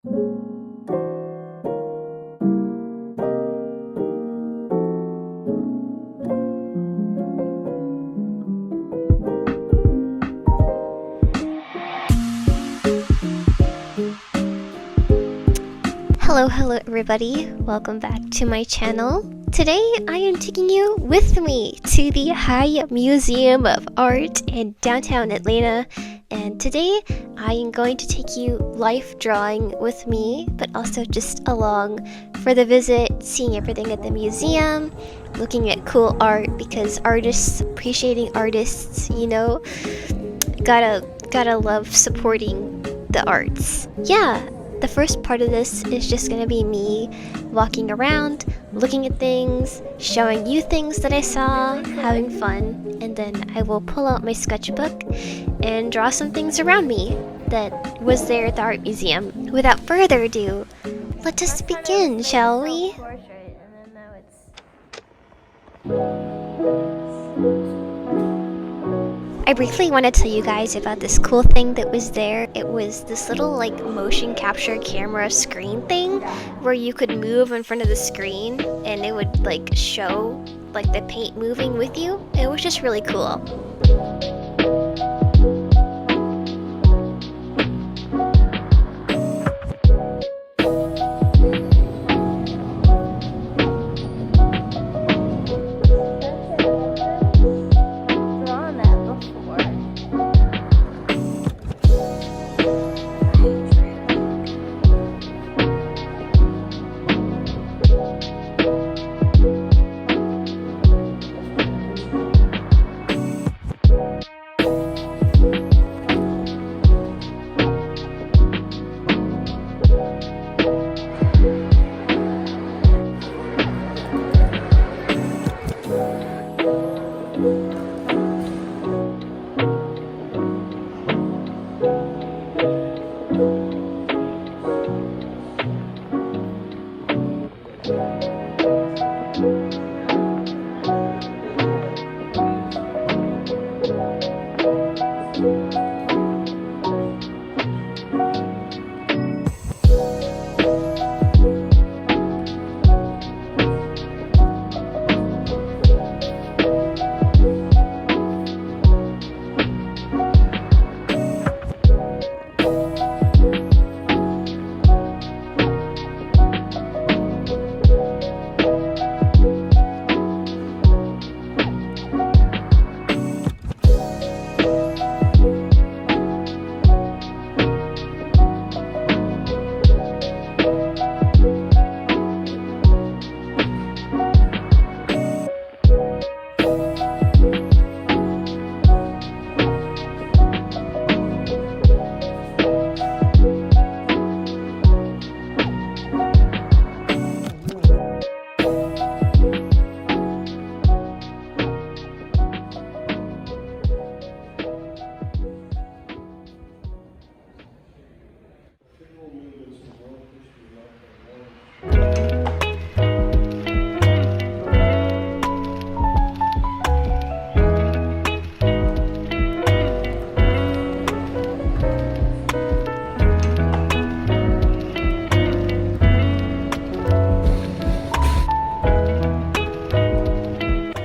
Hello everybody, welcome back to my channel. Today I am taking you with me to the High Museum of Art in downtown Atlanta, and today I am going to take you life drawing with me, but also just along for the visit, seeing everything at the museum, looking at cool art, because artists appreciating artists, you know, gotta love supporting the arts. Yeah. The first part of this is just going to be me walking around, looking at things, showing you things that I saw, having fun, and then I will pull out my sketchbook and draw some things around me that was there at the art museum. Without further ado, let us begin, shall we? I briefly want to tell you guys about this cool thing that was there. It was this little like motion capture camera screen thing where you could move in front of the screen and it would like show like the paint moving with you. It was just really cool.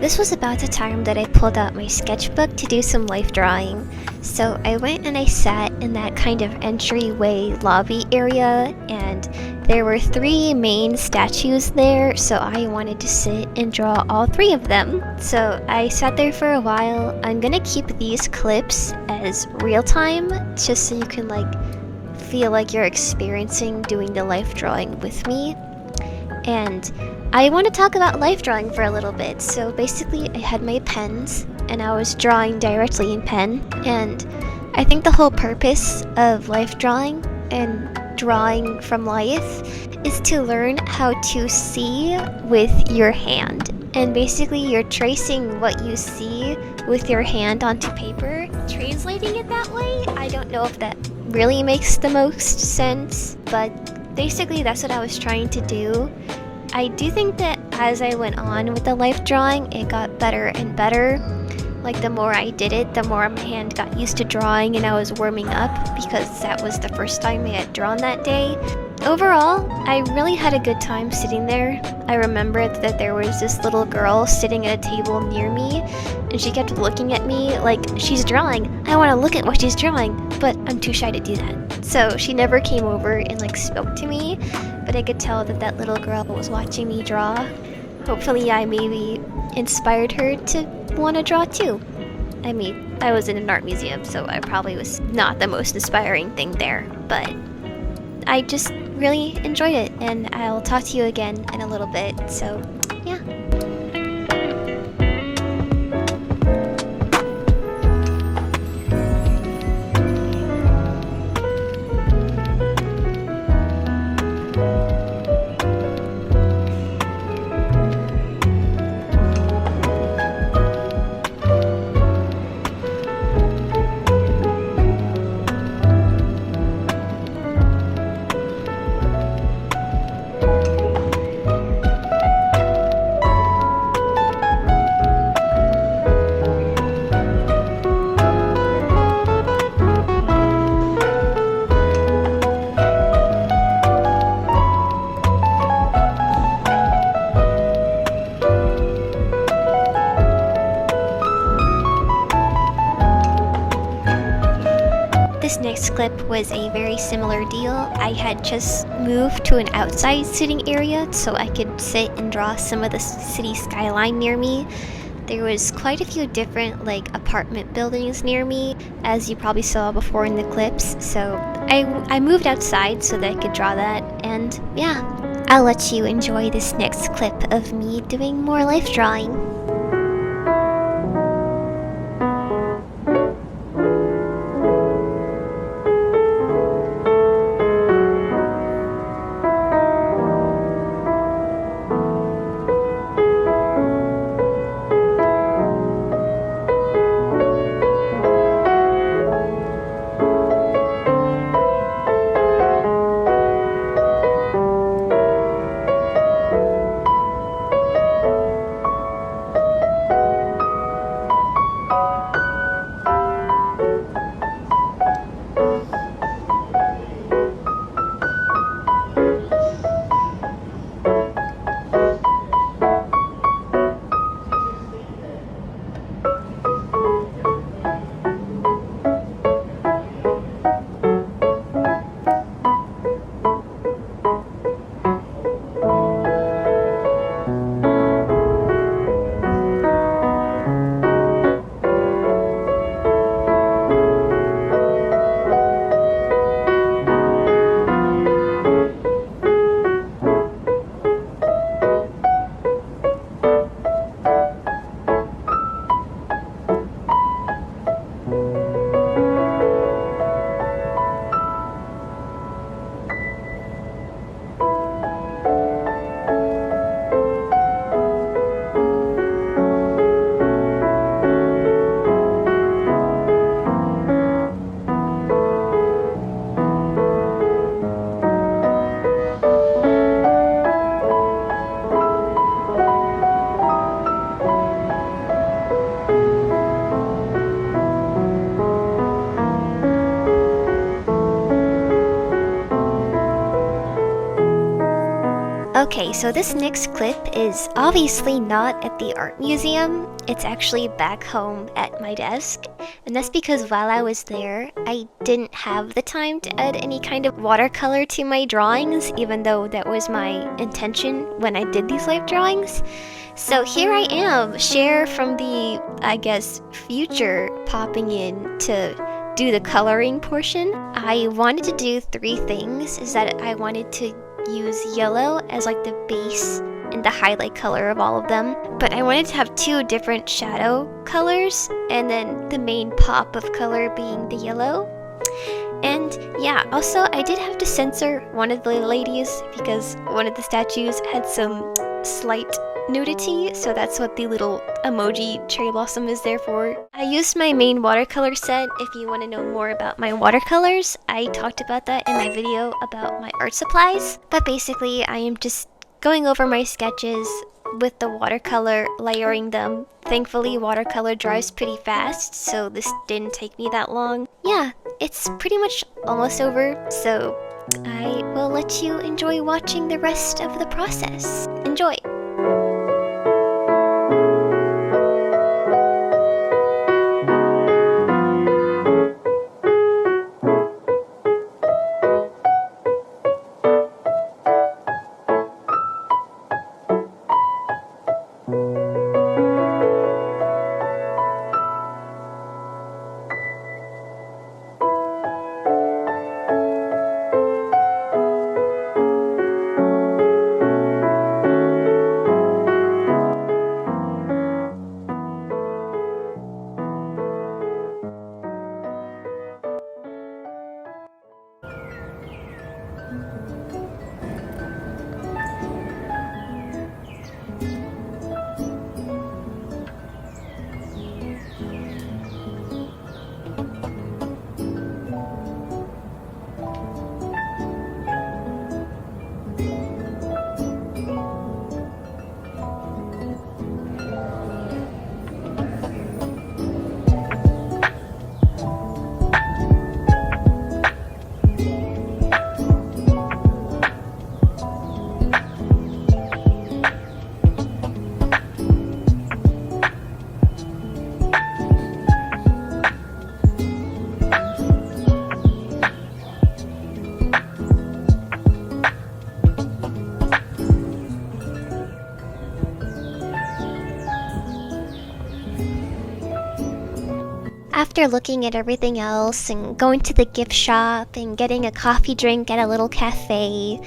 This was about the time that I pulled out my sketchbook to do some life drawing. So I went and I sat in that kind of entryway lobby area, and there were 3 main statues there, so I wanted to sit and draw all 3 of them. So I sat there for a while. I'm gonna keep these clips as real time, just so you can like feel like you're experiencing doing the life drawing with me. And I want to talk about life drawing for a little bit. So basically I had my pens and I was drawing directly in pen, and I think the whole purpose of life drawing and drawing from life is to learn how to see with your hand. And basically you're tracing what you see with your hand onto paper, translating it that way. I don't know if that really makes the most sense, but basically that's what I was trying to do. I do think that as I went on with the life drawing, it got better and better. Like, the more I did it, the more my hand got used to drawing and I was warming up because that was the first time I had drawn that day. Overall, I really had a good time sitting there. I remembered that there was this little girl sitting at a table near me, and she kept looking at me like, she's drawing. I want to look at what she's drawing, but I'm too shy to do that. So she never came over and like spoke to me, but I could tell that that little girl was watching me draw. Hopefully I maybe inspired her to want to draw too. I mean, I was in an art museum, so I probably was not the most inspiring thing there, but I just really enjoyed it, and I'll talk to you again in a little bit, so yeah. This next clip was a very similar deal. I had just moved to an outside sitting area so I could sit and draw some of the city skyline near me. There was quite a few different like apartment buildings near me, as you probably saw before in the clips, so I moved outside so that I could draw that, and yeah. I'll let you enjoy this next clip of me doing more life drawing. Okay, so this next clip is obviously not at the art museum. It's actually back home at my desk. And that's because while I was there, I didn't have the time to add any kind of watercolor to my drawings, even though that was my intention when I did these life drawings. So here I am, Cher from the, I guess, future popping in to do the coloring portion. I wanted to do three things. Is that I wanted to use yellow as like the base and the highlight color of all of them, but I wanted to have two different shadow colors and then the main pop of color being the yellow. And yeah, also I did have to censor one of the ladies because one of the statues had some slight nudity, so that's what the little emoji cherry blossom is there for. I used my main watercolor set. If you want to know more about my watercolors, I talked about that in my video about my art supplies. But basically, I am just going over my sketches, with the watercolor, layering them. Thankfully, watercolor dries pretty fast, so this didn't take me that long. Yeah, it's pretty much almost over, so I will let you enjoy watching the rest of the process. Enjoy! After looking at everything else and going to the gift shop and getting a coffee drink at a little cafe,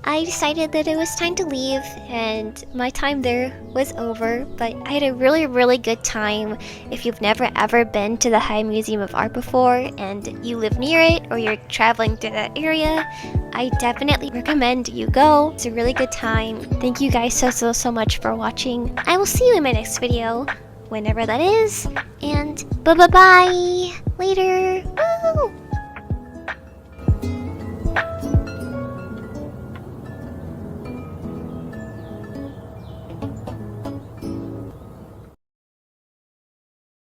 I decided that it was time to leave, and my time there was over, but I had a really good time. If you've never ever been to the High Museum of Art before and you live near it or you're traveling to that area, I definitely recommend you go. It's a really good time. Thank you guys so much for watching. I will see you in my next video, whenever that is, and bye-bye! Later! Bye.